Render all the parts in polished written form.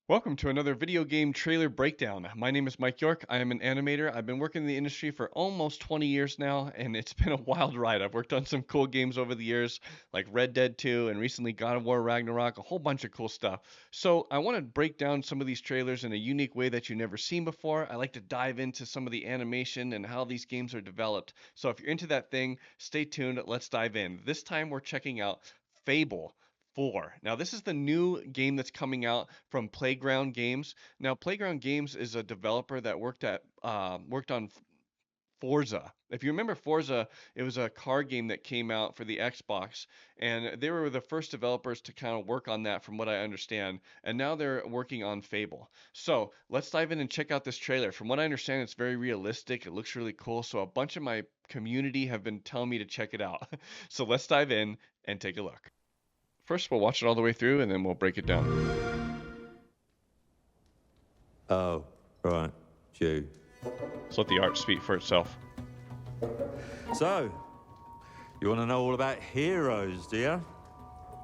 Welcome to another video game trailer breakdown. My name is Mike York. I am an animator. I've been working in the industry for almost 20 years now, and it's been a wild ride. I've worked on some cool games over the years, like Red Dead 2 and recently God of War Ragnarok, a whole bunch of cool stuff. So I want to break down some of these trailers in a unique way that you've never seen before. I like to dive into some of the animation and how these games are developed. So if you're into that thing, stay tuned. Let's dive in. This time we're checking out Fable. 4. Now, this is the new game that's coming out from Playground Games. Now, Playground Games is a developer that worked on Forza. If you remember Forza, it was a car game that came out for the Xbox, and they were the first developers to kind of work on that, from what I understand. And now they're working on Fable. So let's dive in and check out this trailer. From what I understand, it's very realistic. It looks really cool. So a bunch of my community have been telling me to check it out. So let's dive in and take a look. First, we'll watch it all the way through, and then we'll break it down. Oh, right. Jew. Let's let the art speak for itself. So, you want to know all about heroes, do you?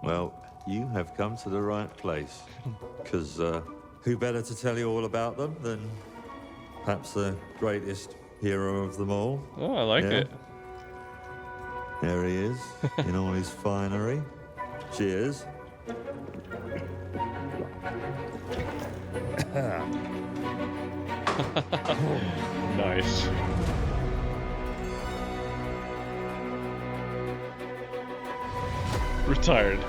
Well, you have come to the right place. Because who better to tell you all about them than perhaps the greatest hero of them all? Oh, I like it. There he is, in all his finery. Cheers. Nice. Retired.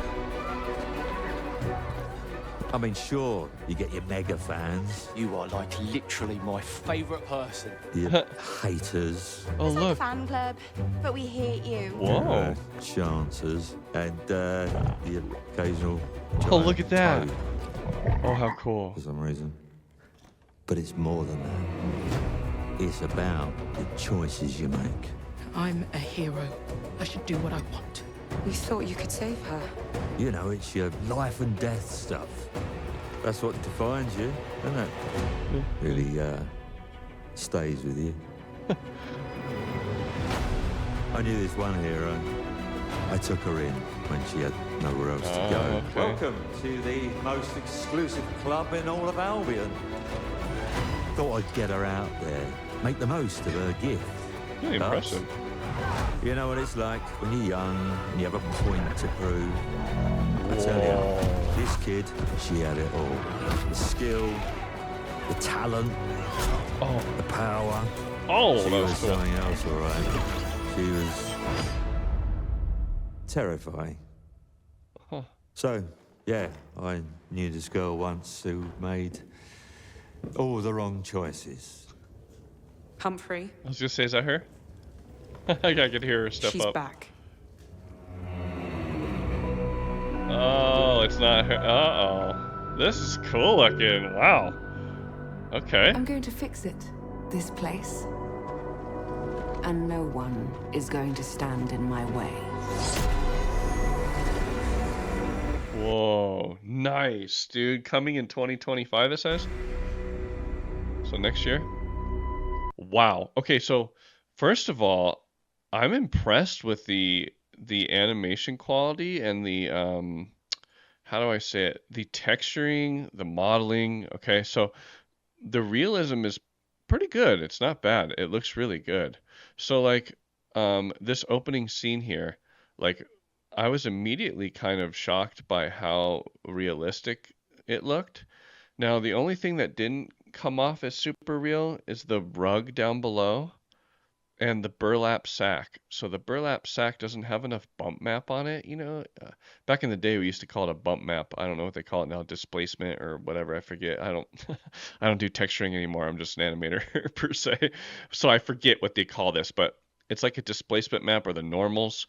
I mean, sure, you get your mega fans, You are like literally my favourite person. your haters, Oh, It's like a look. fan club, but we hate you. Whoa. chancers, and the occasional Oh, look at that. giant toad Oh, how cool. for some reason. But it's more than that. It's about the choices you make. I'm a hero. I should do what I want. We thought you could save her. You know, it's your life and death stuff. That's what defines you, doesn't it? Really stays with you. I knew this one hero. I took her in when she had nowhere else to go. Okay. Welcome to the most exclusive club in all of Albion. Thought I'd get her out there, make the most of her gift. Really But impressive. you know what it's like when you're young and you have a point to prove. I tell you, this kid, she had it all. The skill, the talent, Oh, the power. oh, She that was was cool. something else, all right. She was terrifying. Huh. So, yeah, I knew this girl once who made all the wrong choices. Humphrey, I was gonna say, is that her? I could hear her step she's up. back. Oh, it's not her. Uh-oh. This is cool looking. Wow. Okay. I'm going to fix it, this place. And no one is going to stand in my way. Whoa. Nice, dude. Coming in 2025, it says. So next year. Wow. Okay, so first of all, I'm impressed with the animation quality and the how do I say it? The texturing, the modeling. Okay, so the realism is pretty good. It's not bad. It looks really good. So like this opening scene here, like I was immediately kind of shocked by how realistic it looked. Now, the only thing that didn't come off as super real is the rug down below and the burlap sack. So the burlap sack doesn't have enough bump map on it, you know. Back in the day, we used to call it a bump map. I don't know what they call it now, displacement or whatever. I forget. I don't, I don't do texturing anymore. I'm just an animator per se, so I forget what they call this. But it's like a displacement map or the normals,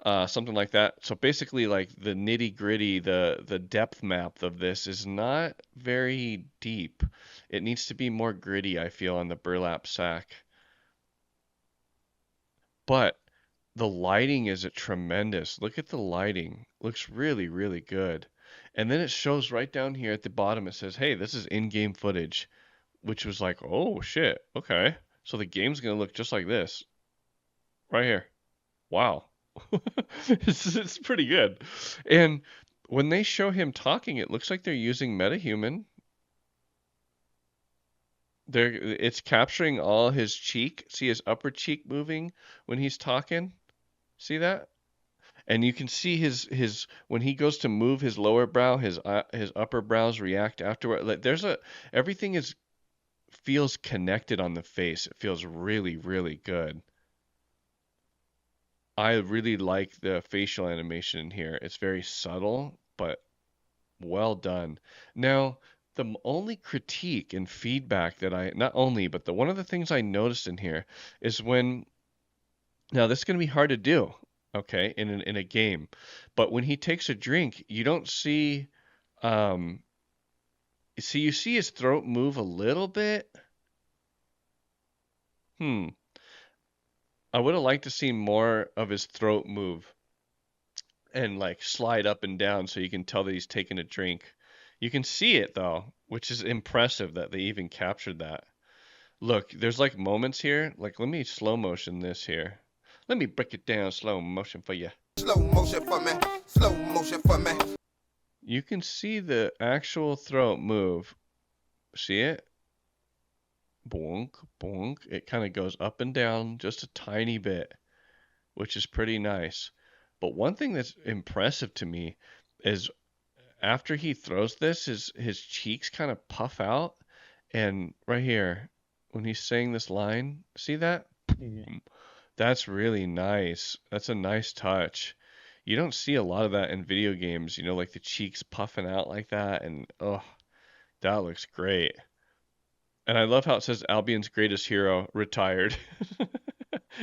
something like that. So basically, like the nitty gritty, the depth map of this is not very deep. It needs to be more gritty, I feel, on the burlap sack. But the lighting is tremendous. Look at the lighting. Looks really, really good. And then it shows right down here at the bottom, it says, hey, this is in-game footage, which was like, oh shit, okay. So the game's gonna look just like this. Right here. Wow. It's pretty good. And when they show him talking, it looks like they're using MetaHuman. it's capturing all his cheek. See his upper cheek moving when he's talking? See that? And you can see his when he goes to move his lower brow, his upper brows react afterward. Like there's a everything is feels connected on the face. It feels really, really good. I really like the facial animation in here. It's very subtle, but well done. Now, the only critique and feedback that not only, but one of the things I noticed in here is now this is going to be hard to do, okay, in a game, but when he takes a drink, you don't see, um, you see his throat move a little bit. Hmm. I would have liked to see more of his throat move and like slide up and down so you can tell that he's taking a drink. You can see it though, which is impressive that they even captured that. Look, there's like moments here. Like, let me slow motion this here. Let me break it down slow motion for you. Slow motion for me. Slow motion for me. You can see the actual throat move. See it? Bonk, bonk. It kind of goes up and down just a tiny bit, which is pretty nice. But one thing that's impressive to me is after he throws this, his cheeks kind of puff out, and right here, when he's saying this line, see that? Boom. That's really nice. That's a nice touch. You don't see a lot of that in video games, like the cheeks puffing out like that, and oh, that looks great. And I love how it says Albion's greatest hero retired.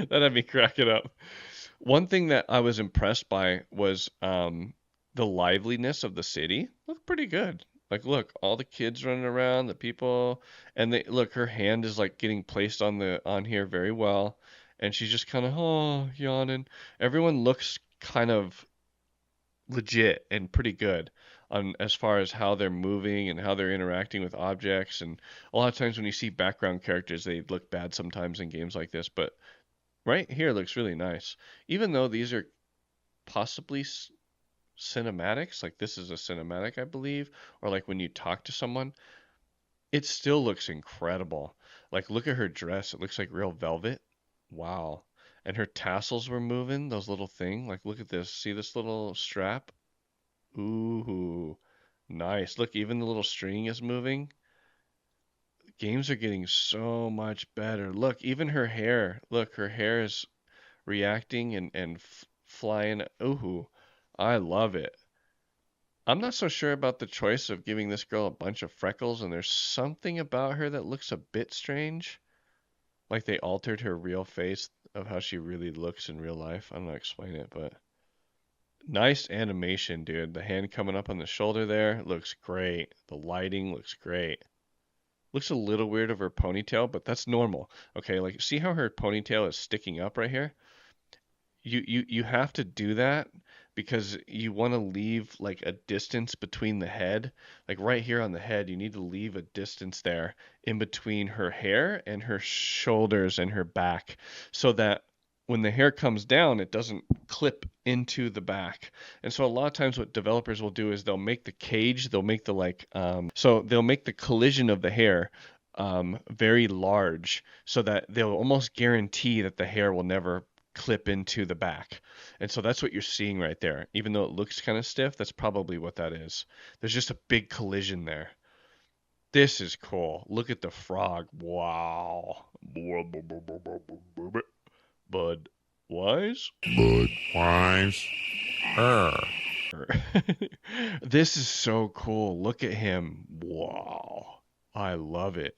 That had me cracking up. One thing that I was impressed by was the liveliness of the city. Looked pretty good. Like, look, all the kids running around, the people, and they look. Her hand is like getting placed on here very well, and she's just kind of yawning. Everyone looks kind of legit and pretty good on as far as how they're moving and how they're interacting with objects. And a lot of times when you see background characters, they look bad sometimes in games like this, but right here looks really nice. Even though these are possibly cinematics, like this is a cinematic, I believe, or like when you talk to someone, it still looks incredible. Like look at her dress, it looks like real velvet. Wow. And her tassels were moving, those little thing. Like look at this. See this little strap? Ooh, nice. Look, even the little string is moving. Games are getting so much better. Look, even her hair. Look, her hair is reacting and flying. Ooh, I love it. I'm not so sure about the choice of giving this girl a bunch of freckles, and there's something about her that looks a bit strange. Like they altered her real face of how she really looks in real life. I don't know how to explain it, but nice animation, dude. The hand coming up on the shoulder there looks great. The lighting looks great. Looks a little weird of her ponytail, but that's normal. Okay, like see how her ponytail is sticking up right here? You have to do that because you want to leave like a distance between the head. Like right here on the head, you need to leave a distance there in between her hair and her shoulders and her back so that when the hair comes down, it doesn't clip into the back. And so a lot of times what developers will do is they'll make the cage, they'll make the so they'll make the collision of the hair very large so that they'll almost guarantee that the hair will never clip into the back. And so that's what you're seeing right there. Even though it looks kind of stiff, that's probably what that is. There's just a big collision there. This is cool. Look at the frog. Wow. Bud Wise? Budweiser. This is so cool. Look at him. Wow. I love it.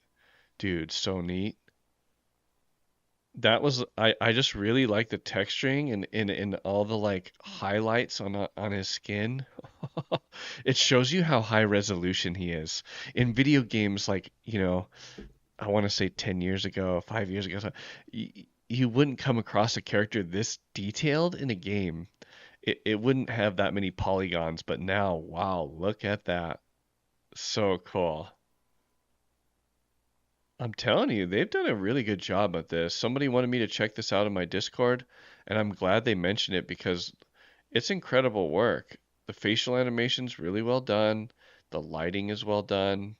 Dude, so neat. That was I just really like the texturing and all the like highlights on his skin. It shows you how high resolution he is. In video games like, I want to say 10 years ago, 5 years ago, you wouldn't come across a character this detailed in a game. It wouldn't have that many polygons, but now, wow, look at that. So cool. I'm telling you, they've done a really good job at this. Somebody wanted me to check this out in my Discord, and I'm glad they mentioned it because it's incredible work. The facial animation's really well done. The lighting is well done.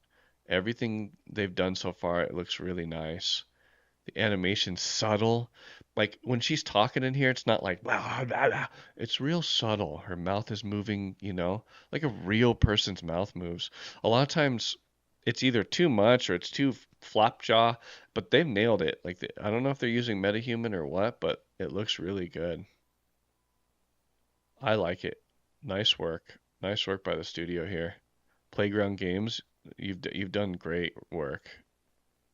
Everything they've done so far, it looks really nice. The animation's subtle. Like when she's talking in here, it's not like blah, blah, blah. It's real subtle. Her mouth is moving, like a real person's mouth moves. A lot of times it's either too much or it's too flapjaw, but they've nailed it. Like I don't know if they're using MetaHuman or what, but it looks really good. I like it. Nice work. Nice work by the studio here. Playground Games, you've done great work.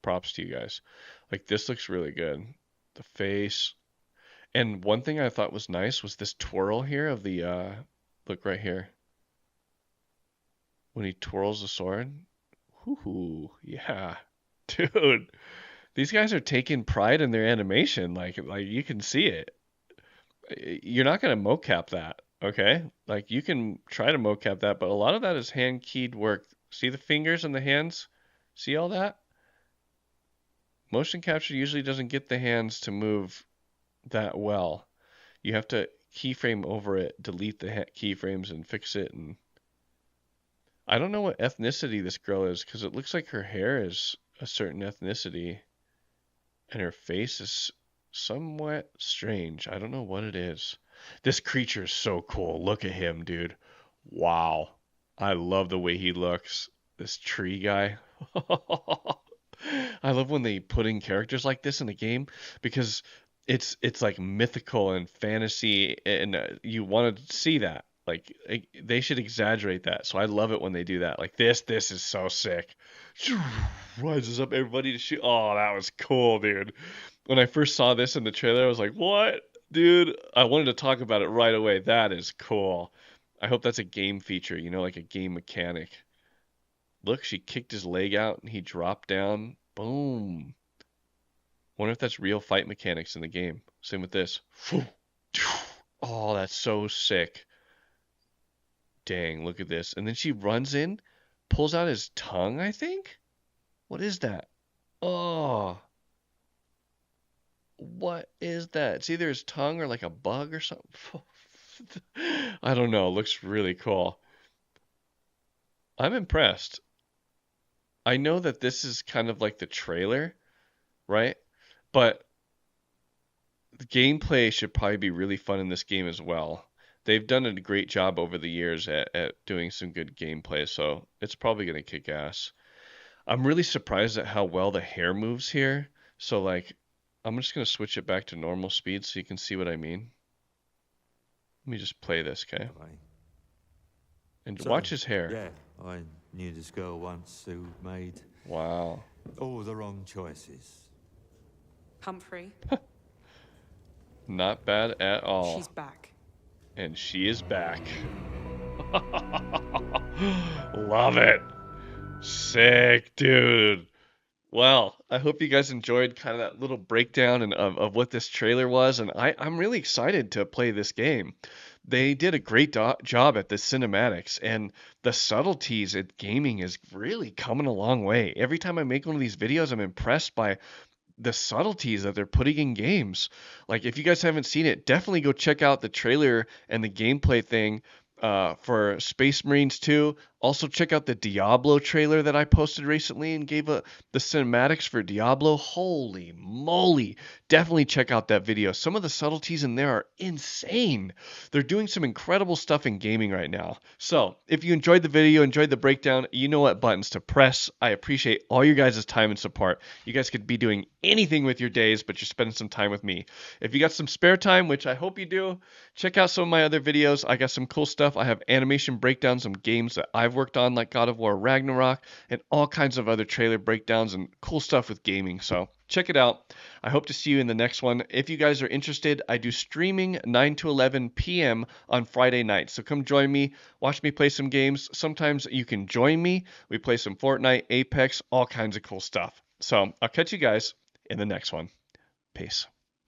Props to you guys. Like this looks really good. The face. And one thing I thought was nice was this twirl here of the look right here. When he twirls the sword. Whoo, yeah. Dude, these guys are taking pride in their animation. Like you can see it. You're not gonna mocap that, okay? Like you can try to mocap that, but a lot of that is hand keyed work. See the fingers and the hands? See all that? Motion capture usually doesn't get the hands to move that well. You have to keyframe over it, delete the keyframes and fix it. And I don't know what ethnicity this girl is because it looks like her hair is a certain ethnicity and her face is somewhat strange. I don't know what it is. This creature is so cool. Look at him, dude. Wow. I love the way he looks. This tree guy. I love when they put in characters like this in a game because it's like mythical and fantasy, and you want to see that. Like they should exaggerate that. So I love it when they do that. Like this is so sick. Rises up everybody to shoot. Oh, that was cool, dude. When I first saw this in the trailer, I was like, "What, dude?" I wanted to talk about it right away. That is cool. I hope that's a game feature, like a game mechanic. Look, she kicked his leg out and he dropped down. Boom. Wonder if that's real fight mechanics in the game. Same with this. Oh, that's so sick. Dang, look at this. And then she runs in, pulls out his tongue, I think? What is that? Oh. What is that? It's either his tongue or like a bug or something. I don't know. It looks really cool. I'm impressed. I know that this is kind of like the trailer, right? But the gameplay should probably be really fun in this game as well. They've done a great job over the years at doing some good gameplay, so it's probably going to kick ass. I'm really surprised at how well the hair moves here. So, like, I'm just going to switch it back to normal speed so you can see what I mean. Let me just play this, okay? And So, watch his hair. Yeah, I knew this girl once who made Wow. all the wrong choices. Humphrey, Not bad at all. she's back. And she is back. Love it. Sick, dude. Well, I hope you guys enjoyed kind of that little breakdown of what this trailer was, and I'm really excited to play this game. They did a great job at the cinematics, and the subtleties at gaming is really coming a long way. Every time I make one of these videos, I'm impressed by the subtleties that they're putting in games. Like, if you guys haven't seen it, definitely go check out the trailer and the gameplay thing for Space Marines 2. Also, check out the Diablo trailer that I posted recently and gave the cinematics for Diablo. Holy moly. Definitely check out that video. Some of the subtleties in there are insane. They're doing some incredible stuff in gaming right now. So, if you enjoyed the video, enjoyed the breakdown, you know what buttons to press. I appreciate all your guys' time and support. You guys could be doing anything with your days, but you're spending some time with me. If you got some spare time, which I hope you do, check out some of my other videos. I got some cool stuff. I have animation breakdowns on games that I've worked on, like God of War Ragnarok, and all kinds of other trailer breakdowns and cool stuff with gaming. So check it out. I hope to see you in the next one. If you guys are interested, I do streaming 9 to 11 p.m. on Friday nights. So come join me, watch me play some games. Sometimes you can join me. We play some Fortnite, Apex, all kinds of cool stuff. So I'll catch you guys in the next one. Peace.